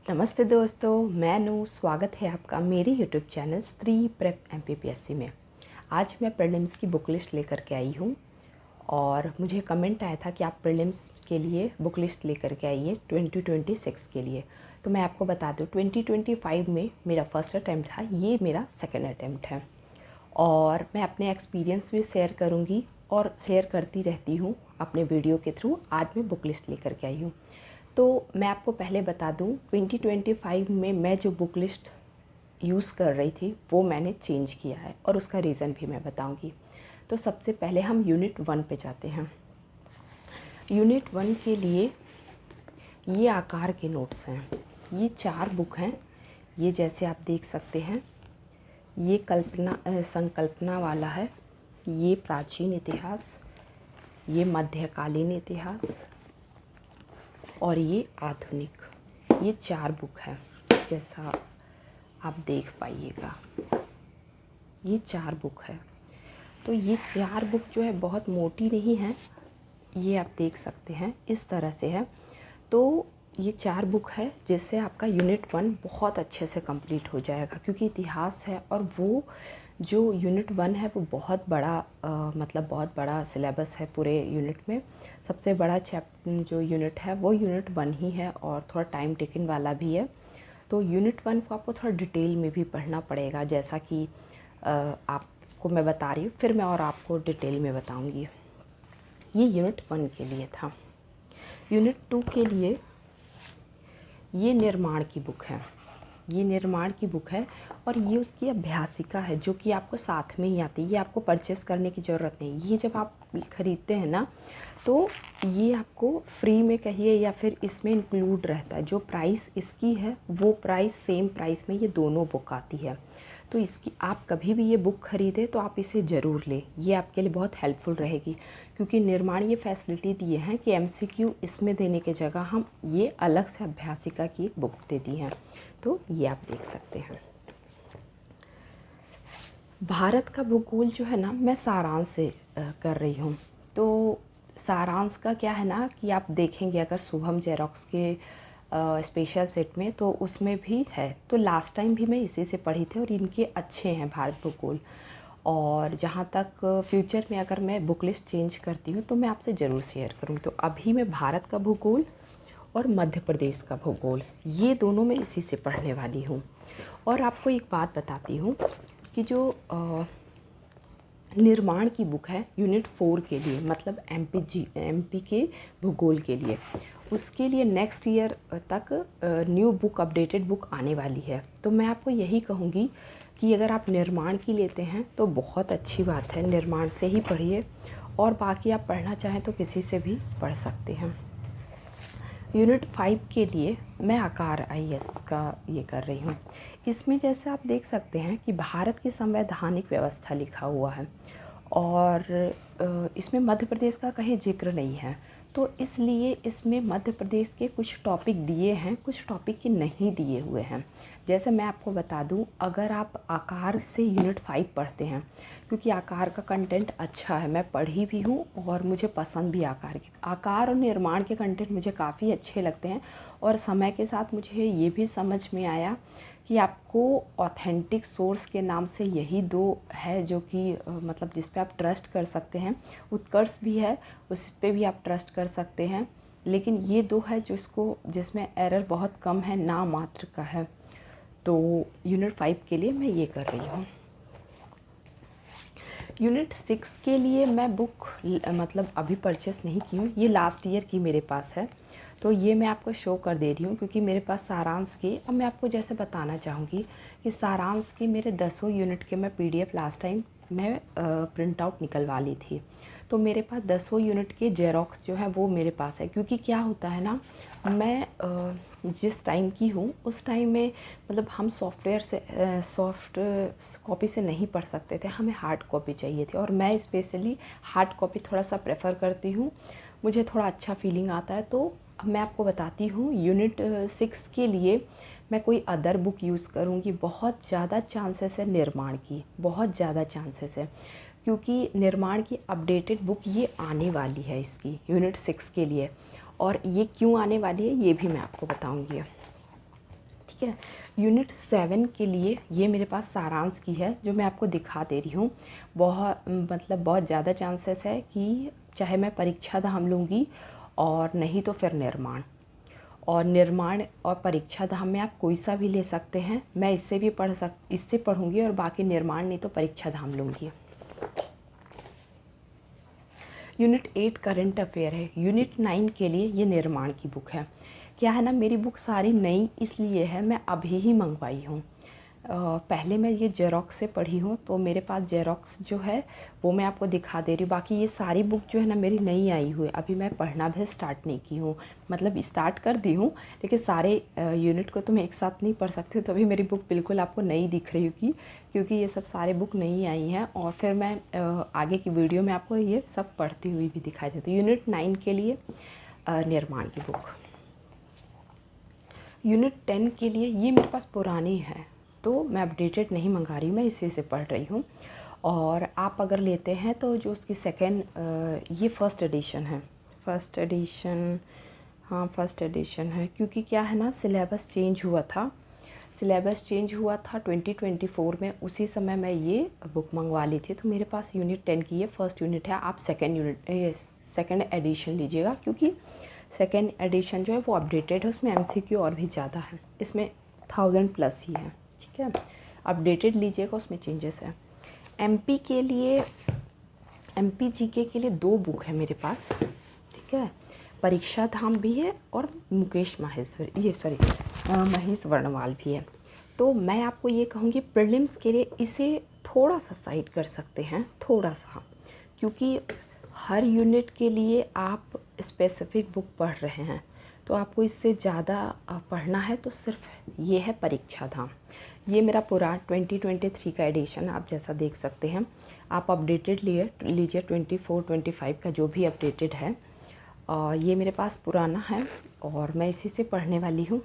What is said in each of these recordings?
नमस्ते दोस्तों, मैं नू। स्वागत है आपका मेरे यूट्यूब चैनल स्त्री प्रेप MPPSC में। आज मैं प्रीलिम्स की बुक लिस्ट लेकर के आई हूँ और मुझे कमेंट आया था कि आप प्रीलिम्स के लिए बुक लिस्ट लेकर के आइए 2026 के लिए। तो मैं आपको बता दूँ 2025 में मेरा फर्स्ट अटैम्प्ट था, ये मेरा सेकंड अटैम्प्ट है और मैं अपने एक्सपीरियंस भी शेयर करूँगी और शेयर करती रहती हूँ अपने वीडियो के थ्रू। आज मैं बुक लिस्ट लेकर के आई हूँ। तो मैं आपको पहले बता दूं 2025 में मैं जो बुक लिस्ट यूज़ कर रही थी वो मैंने चेंज किया है और उसका रीज़न भी मैं बताऊंगी। तो सबसे पहले हम यूनिट 1 पे जाते हैं। यूनिट 1 के लिए ये आकार के नोट्स हैं। ये 4 बुक हैं। ये जैसे आप देख सकते हैं, ये संकल्पना वाला है, ये प्राचीन इतिहास, ये मध्यकालीन इतिहास और ये आधुनिक। ये 4 बुक है जैसा आप देख पाइएगा। ये 4 बुक है। तो ये 4 बुक जो है बहुत मोटी नहीं है, ये आप देख सकते हैं इस तरह से है। तो ये 4 बुक है जिससे आपका यूनिट 1 बहुत अच्छे से कंप्लीट हो जाएगा, क्योंकि इतिहास है और वो जो यूनिट 1 है वो बहुत बड़ा मतलब बहुत बड़ा सिलेबस है पूरे यूनिट में। सबसे बड़ा जो यूनिट है वो यूनिट 1 ही है और थोड़ा टाइम टेकिंग वाला भी है। तो यूनिट 1 को आपको थोड़ा डिटेल में भी पढ़ना पड़ेगा, जैसा कि आपको मैं बता रही हूँ, फिर मैं और आपको डिटेल में बताऊँगी। ये यूनिट 1 के लिए था। यूनिट 2 के लिए ये निर्माण की बुक है। ये निर्माण की बुक है और ये उसकी अभ्यासिका है जो कि आपको साथ में ही आती है। ये आपको परचेस करने की ज़रूरत नहीं। ये जब आप ख़रीदते हैं ना तो ये आपको फ्री में कहिए या फिर इसमें इंक्लूड रहता है। जो प्राइस इसकी है वो प्राइस सेम प्राइस में ये दोनों बुक आती है। तो इसकी आप कभी भी ये बुक ख़रीदें तो आप इसे ज़रूर लें। ये आपके लिए बहुत हेल्पफुल रहेगी, क्योंकि निर्माण ये फैसिलिटी दिए हैं कि MCQ इसमें देने के जगह हम ये अलग से अभ्यासिका की एक बुक दे दी हैं। तो ये आप देख सकते हैं। भारत का भूगोल जो है ना, मैं सारांश से कर रही हूँ। तो सारांश का क्या है ना कि आप देखेंगे अगर शुभम जेरोक्स के स्पेशल सेट में तो उसमें भी है। तो लास्ट टाइम भी मैं इसी से पढ़ी थी और इनके अच्छे हैं भारत भूगोल। और जहाँ तक फ्यूचर में अगर मैं बुक लिस्ट चेंज करती हूँ तो मैं आपसे ज़रूर शेयर करूँगी। तो अभी मैं भारत का भूगोल और मध्य प्रदेश का भूगोल ये दोनों मैं इसी से पढ़ने वाली हूँ। और आपको एक बात बताती हूँ कि जो निर्माण की बुक है यूनिट 4 के लिए, मतलब MP के भूगोल के लिए, उसके लिए नेक्स्ट ईयर तक न्यू बुक, अपडेटेड बुक आने वाली है। तो मैं आपको यही कहूँगी कि अगर आप निर्माण की लेते हैं तो बहुत अच्छी बात है, निर्माण से ही पढ़िए और बाकी आप पढ़ना चाहें तो किसी से भी पढ़ सकते हैं। यूनिट 5 के लिए मैं आकार IAS का ये कर रही हूँ। इसमें जैसे आप देख सकते हैं कि भारत की संवैधानिक व्यवस्था लिखा हुआ है और इसमें मध्य प्रदेश का कहीं जिक्र नहीं है। तो इसलिए इसमें मध्य प्रदेश के कुछ टॉपिक दिए हैं, कुछ टॉपिक के नहीं दिए हुए हैं। जैसे मैं आपको बता दूं, अगर आप आकार से यूनिट 5 पढ़ते हैं, क्योंकि आकार का कंटेंट अच्छा है, मैं पढ़ी भी हूँ और मुझे पसंद भी आकार और निर्माण के कंटेंट मुझे काफ़ी अच्छे लगते हैं। और समय के साथ मुझे ये भी समझ में आया कि आपको ऑथेंटिक सोर्स के नाम से यही 2 है जो कि मतलब जिस पे आप ट्रस्ट कर सकते हैं। उत्कर्ष भी है, उस पे भी आप ट्रस्ट कर सकते हैं, लेकिन ये 2 है जिसमें एरर बहुत कम है, ना मात्र का है। तो यूनिट 5 के लिए मैं ये कर रही हूँ। यूनिट 6 के लिए मैं बुक मतलब अभी परचेस नहीं की हूँ, ये लास्ट ईयर की मेरे पास है। तो ये मैं आपको शो कर दे रही हूँ क्योंकि मेरे पास सारांश की, अब मैं आपको जैसे बताना चाहूँगी कि सारांश की मेरे 10 यूनिट के मैं PDF लास्ट टाइम मैं प्रिंट आउट निकलवा ली थी। तो मेरे पास 10 यूनिट के जेरोक्स जो है वो मेरे पास है, क्योंकि क्या होता है ना, मैं जिस टाइम की हूँ उस टाइम में मतलब हम सॉफ्टवेयर से सॉफ्ट कॉपी से नहीं पढ़ सकते थे, हमें हार्ड कॉपी चाहिए थी और मैं स्पेशली हार्ड कॉपी थोड़ा सा प्रेफर करती हूँ, मुझे थोड़ा अच्छा फीलिंग आता है। तो मैं आपको बताती हूँ यूनिट 6 के लिए मैं कोई अदर बुक यूज़ करूँगी। बहुत ज़्यादा चांसेस है निर्माण की, बहुत ज़्यादा चांसेस है, क्योंकि निर्माण की अपडेटेड बुक ये आने वाली है इसकी यूनिट 6 के लिए। और ये क्यों आने वाली है ये भी मैं आपको बताऊँगी। ठीक है। यूनिट 7 के लिए ये मेरे पास सारांश की है जो मैं आपको दिखा दे रही हूँ। बहुत ज़्यादा चांसेस है कि चाहे मैं परीक्षा धाम लूँगी और नहीं तो फिर निर्माण, और निर्माण और परीक्षा धाम में आप कोई सा भी ले सकते हैं। मैं इससे पढ़ूँगी और बाकी निर्माण नहीं तो परीक्षा धाम लूँगी। यूनिट 8 करंट अफेयर है। यूनिट 9 के लिए ये निर्माण की बुक है। क्या है ना, मेरी बुक सारी नई इसलिए है, मैं अभी ही मंगवाई हूँ। पहले मैं ये जेरोक्स से पढ़ी हूँ, तो मेरे पास जेरोक्स जो है वो मैं आपको दिखा दे रही हूँ। बाकी ये सारी बुक जो है ना मेरी नई आई हुई है, अभी मैं पढ़ना भी स्टार्ट नहीं की हूँ। मतलब स्टार्ट कर दी हूँ, लेकिन सारे यूनिट को तो मैं एक साथ नहीं पढ़ सकती हूँ। तो अभी मेरी बुक बिल्कुल आपको नई दिख रही होगी, क्योंकि ये सब सारे बुक नई आई हैं। और फिर मैं आगे की वीडियो में आपको ये सब पढ़ती हुई भी दिखाई देती हूँ। यूनिट 9 के लिए निर्माण की बुक। यूनिट 10 के लिए ये मेरे पास पुरानी है, तो मैं अपडेटेड नहीं मंगा रही हूँ, मैं इसी से पढ़ रही हूँ। और आप अगर लेते हैं तो जो उसकी ये फर्स्ट एडिशन है। फर्स्ट एडिशन, हाँ फर्स्ट एडिशन है, क्योंकि क्या है ना, सिलेबस चेंज हुआ था 2024 में। उसी समय मैं ये बुक मंगवा ली थी। तो मेरे पास यूनिट 10 की ये फर्स्ट यूनिट है। आप सेकेंड एडिशन लीजिएगा, क्योंकि सेकेंड एडिशन जो है वो अपडेटेड है, उसमें MCQ और भी ज़्यादा है, इसमें 1000+ ही है। ठीक है, अपडेटेड लीजिएगा, उसमें चेंजेस है। MP GK के लिए 2 बुक है मेरे पास। ठीक है, परीक्षा धाम भी है और महेश वर्णवाल भी है। तो मैं आपको ये कहूँगी प्रीलिम्स के लिए इसे थोड़ा सा साइड कर सकते हैं, थोड़ा सा, क्योंकि हर यूनिट के लिए आप स्पेसिफिक बुक पढ़ रहे हैं। तो आपको इससे ज़्यादा पढ़ना है तो सिर्फ ये है परीक्षा धाम। ये मेरा पूरा 2023 का एडिशन आप जैसा देख सकते हैं। आप अपडेटेड लीजिए 24-25 का जो भी अपडेटेड है। ये मेरे पास पुराना है और मैं इसी से पढ़ने वाली हूँ।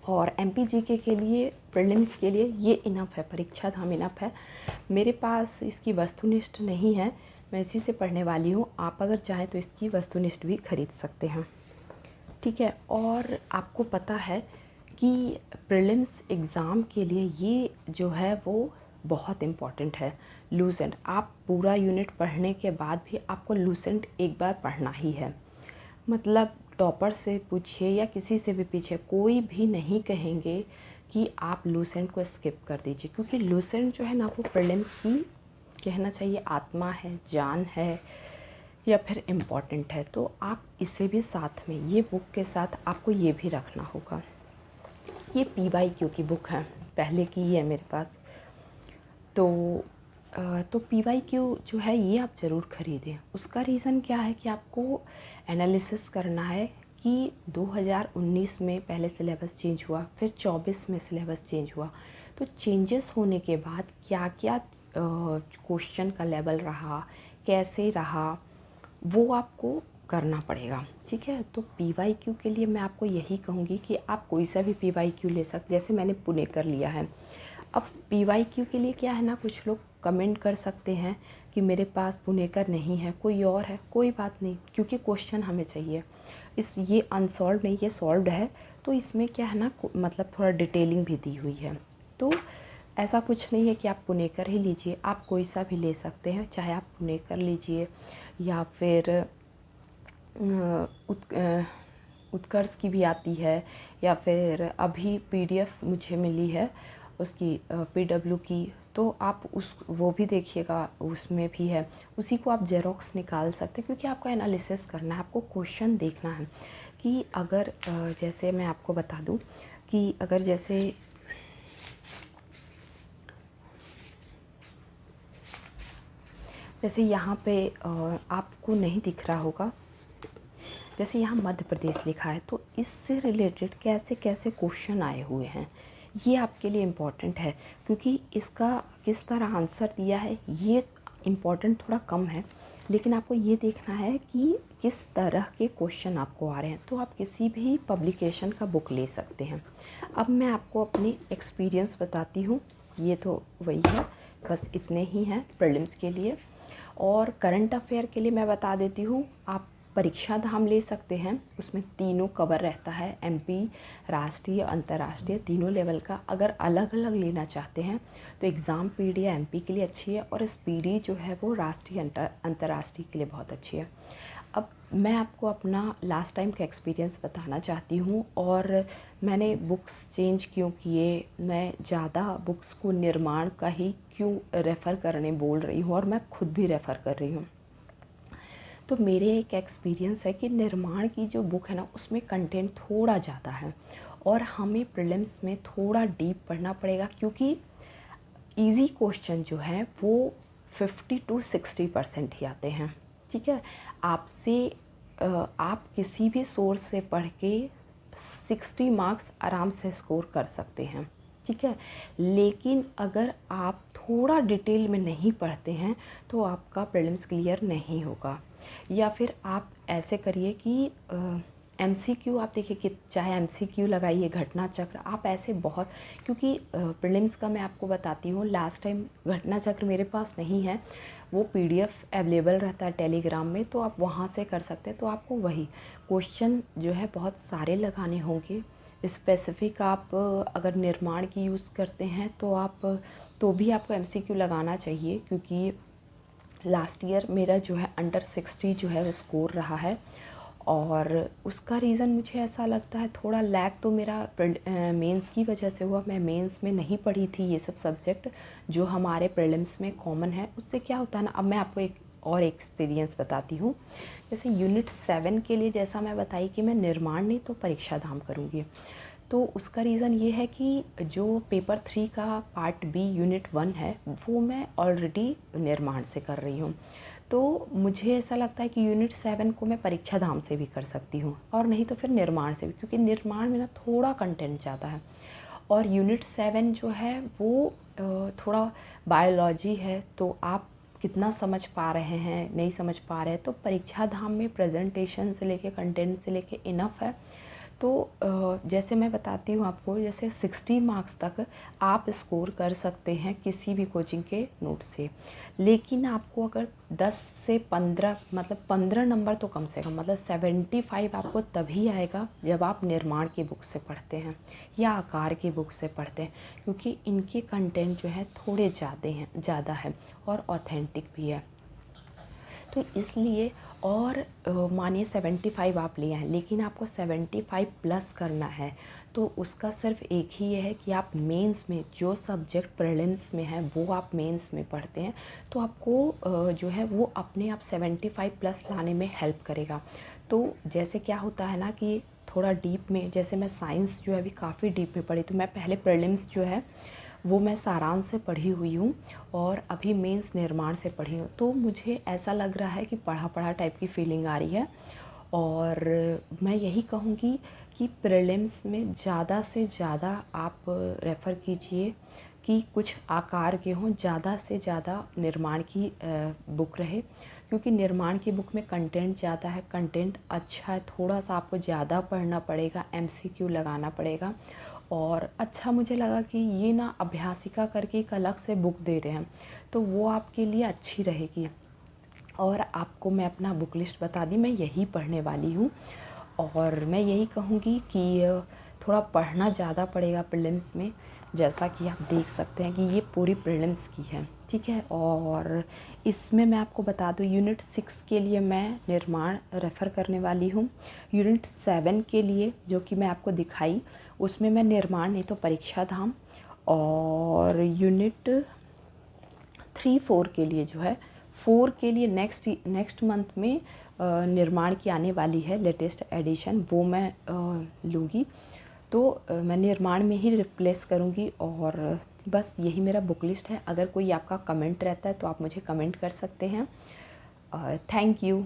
और MP GK के लिए, प्रीलिम्स के लिए ये इनफ है, परीक्षा धाम इनफ है। मेरे पास इसकी वस्तुनिष्ठ नहीं है, मैं इसी से पढ़ने वाली हूँ। आप अगर चाहें तो इसकी वस्तुनिष्ठ भी खरीद सकते हैं। ठीक है, और आपको पता है कि प्रीलिम्स एग्ज़ाम के लिए ये जो है वो बहुत इम्पॉर्टेंट है। लूसेंट, आप पूरा यूनिट पढ़ने के बाद भी आपको लूसेंट एक बार पढ़ना ही है। मतलब टॉपर से पूछिए या किसी से भी पूछिए, कोई भी नहीं कहेंगे कि आप लूसेंट को स्किप कर दीजिए, क्योंकि लूसेंट जो है ना वो प्रीलिम्स की, कहना चाहिए, आत्मा है, जान है, या फिर इम्पॉर्टेंट है। तो आप इसे भी साथ में, ये बुक के साथ आपको ये भी रखना होगा। ये PYQ की बुक है, पहले की ही है मेरे पास। तो PYQ जो है ये आप ज़रूर ख़रीदें। उसका रीज़न क्या है कि आपको एनालिसिस करना है कि 2019 में पहले सिलेबस चेंज हुआ, फिर 24 में सिलेबस चेंज हुआ। तो चेंजेस होने के बाद क्या क्या क्वेश्चन का लेवल रहा, कैसे रहा, वो आपको करना पड़ेगा। ठीक है, तो PYQ के लिए मैं आपको यही कहूँगी कि आप कोई सा भी PYQ ले सकते, जैसे मैंने पुणेकर लिया है। अब PYQ के लिए क्या है ना, कुछ लोग कमेंट कर सकते हैं कि मेरे पास पुणेकर नहीं है, कोई और है, कोई बात नहीं, क्योंकि क्वेश्चन हमें चाहिए। ये अनसॉल्व नहीं, ये सॉल्व्ड है। तो इसमें क्या है ना, मतलब थोड़ा डिटेलिंग भी दी हुई है। तो ऐसा कुछ नहीं है कि आप पुणेकर ही लीजिए, आप कोई सा भी ले सकते हैं, चाहे आप पुणेकर लीजिए या फिर उत्कर्ष की भी आती है, या फिर अभी PDF मुझे मिली है उसकी PW की, तो आप वो भी देखिएगा, उसमें भी है। उसी को आप जेरोक्स निकाल सकते हैं, क्योंकि आपको एनालिसिस करना है, आपको क्वेश्चन देखना है कि अगर जैसे मैं आपको बता दूं कि अगर जैसे यहाँ पे आपको नहीं दिख रहा होगा, जैसे यहाँ मध्य प्रदेश लिखा है, तो इससे रिलेटेड कैसे कैसे क्वेश्चन आए हुए हैं, ये आपके लिए इम्पॉर्टेंट है। क्योंकि इसका किस तरह आंसर दिया है ये इम्पॉर्टेंट थोड़ा कम है, लेकिन आपको ये देखना है कि किस तरह के क्वेश्चन आपको आ रहे हैं। तो आप किसी भी पब्लिकेशन का बुक ले सकते हैं। अब मैं आपको अपनी एक्सपीरियंस बताती हूँ। ये तो वही है, बस इतने ही हैं प्रीलिम्स के लिए। और करंट अफेयर के लिए मैं बता देती हूँ, आप परीक्षा धाम ले सकते हैं, उसमें तीनों कवर रहता है, एमपी, राष्ट्रीय, अंतर्राष्ट्रीय तीनों लेवल का। अगर अलग अलग लेना चाहते हैं तो एग्ज़ाम पीडी एमपी के लिए अच्छी है, और स्पीडी जो है वो राष्ट्रीय अंतर्राष्ट्रीय के लिए बहुत अच्छी है। अब मैं आपको अपना लास्ट टाइम का एक्सपीरियंस बताना चाहती हूँ, और मैंने बुक्स चेंज क्यों किए, मैं ज़्यादा बुक्स को निर्माण का ही क्यों रेफ़र करने बोल रही हूँ, और मैं खुद भी रेफ़र कर रही हूँ। तो मेरे एक एक्सपीरियंस है कि निर्माण की जो बुक है ना, उसमें कंटेंट थोड़ा ज़्यादा है, और हमें प्रीलिम्स में थोड़ा डीप पढ़ना पड़ेगा, क्योंकि इजी क्वेश्चन जो है वो 50 to 60% ही आते हैं। ठीक है, आप किसी भी सोर्स से पढ़ के 60 मार्क्स आराम से स्कोर कर सकते हैं। ठीक है, लेकिन अगर आप थोड़ा डिटेल में नहीं पढ़ते हैं तो आपका प्रीलिम्स क्लियर नहीं होगा। या फिर आप ऐसे करिए कि एमसीक्यू आप देखिए कि चाहे एमसीक्यू लगाइए, घटना चक्र, आप ऐसे बहुत, क्योंकि प्रीलिम्स का मैं आपको बताती हूँ, लास्ट टाइम घटना चक्र मेरे पास नहीं है, वो पीडीएफ अवेलेबल रहता है टेलीग्राम में, तो आप वहाँ से कर सकते हैं। तो आपको वही क्वेश्चन जो है बहुत सारे लगाने होंगे स्पेसिफ़िक। आप अगर निर्माण की यूज़ करते हैं तो भी आपको एमसीक्यू लगाना चाहिए, क्योंकि लास्ट ईयर मेरा जो है अंडर 60 जो है वो स्कोर रहा है। और उसका रीज़न मुझे ऐसा लगता है, थोड़ा लैग तो मेरा मेंस की वजह से हुआ। मैं मेंस में नहीं पढ़ी थी ये सब सब्जेक्ट जो हमारे प्रीलिम्स में कॉमन है। उससे क्या होता है ना, अब मैं आपको एक और एक्सपीरियंस बताती हूँ। जैसे यूनिट 7 के लिए जैसा मैं बताई कि मैं निर्माण नहीं तो परीक्षा धाम करूँगी, तो उसका रीज़न ये है कि जो पेपर 3 का पार्ट बी यूनिट 1 है वो मैं ऑलरेडी निर्माण से कर रही हूँ। तो मुझे ऐसा लगता है कि यूनिट 7 को मैं परीक्षा धाम से भी कर सकती हूँ, और नहीं तो फिर निर्माण से भी, क्योंकि निर्माण में ना थोड़ा कंटेंट ज़्यादा है। और यूनिट 7 जो है वो थोड़ा बायोलॉजी है, तो आप कितना समझ पा रहे हैं, नहीं समझ पा रहे हैं, तो परीक्षा धाम में प्रेजेंटेशन से लेके कंटेंट से लेके इनफ है। तो जैसे मैं बताती हूँ आपको, जैसे 60 मार्क्स तक आप स्कोर कर सकते हैं किसी भी कोचिंग के नोट से, लेकिन आपको अगर 10 से 15 मतलब 15 नंबर तो कम से कम, मतलब 75 आपको तभी आएगा जब आप निर्माण की बुक से पढ़ते हैं या आकार की बुक से पढ़ते हैं, क्योंकि इनके कंटेंट जो है थोड़े ज़्यादा है और ऑथेंटिक भी है। तो इसलिए, और मानिए 75 आप लिए हैं, लेकिन आपको 75 प्लस करना है, तो उसका सिर्फ एक ही ये है कि आप मेंस में जो सब्जेक्ट प्रीलिम्स में है वो आप मेंस में पढ़ते हैं, तो आपको जो है वो अपने आप 75 प्लस लाने में हेल्प करेगा। तो जैसे क्या होता है ना कि थोड़ा डीप में, जैसे मैं साइंस जो है अभी काफ़ी डीप में पढ़ी, तो मैं पहले प्रीलिम्स जो है वो मैं सारांश से पढ़ी हुई हूँ, और अभी मेंस निर्माण से पढ़ी हूँ। तो मुझे ऐसा लग रहा है कि पढ़ा पढ़ा टाइप की फीलिंग आ रही है। और मैं यही कहूँगी कि प्रीलिम्स में ज़्यादा से ज़्यादा आप रेफ़र कीजिए कि कुछ आकार के हों, ज़्यादा से ज़्यादा निर्माण की बुक रहे, क्योंकि निर्माण की बुक में कंटेंट ज़्यादा है, कंटेंट अच्छा है, थोड़ा सा आपको ज़्यादा पढ़ना पड़ेगा, एमसीक्यू लगाना पड़ेगा। और अच्छा मुझे लगा कि ये ना अभ्यासिका करके एक अलग से बुक दे रहे हैं, तो वो आपके लिए अच्छी रहेगी। और आपको मैं अपना बुक लिस्ट बता दी, मैं यही पढ़ने वाली हूँ, और मैं यही कहूँगी कि थोड़ा पढ़ना ज़्यादा पड़ेगा प्रीलिम्स में, जैसा कि आप देख सकते हैं कि ये पूरी प्रीलिम्स की है। ठीक है, और इसमें मैं आपको बता दूँ, यूनिट 6 के लिए मैं निर्माण रेफ़र करने वाली हूँ। यूनिट 7 के लिए जो कि मैं आपको दिखाई, उसमें मैं निर्माण नहीं तो परीक्षा धाम, और यूनिट 3-4 के लिए जो है 4 के लिए नेक्स्ट मंथ में निर्माण की आने वाली है लेटेस्ट एडिशन, वो मैं लूँगी। तो मैं निर्माण में ही रिप्लेस करूँगी। और बस यही मेरा बुक लिस्ट है। अगर कोई आपका कमेंट रहता है तो आप मुझे कमेंट कर सकते हैं। Thank you.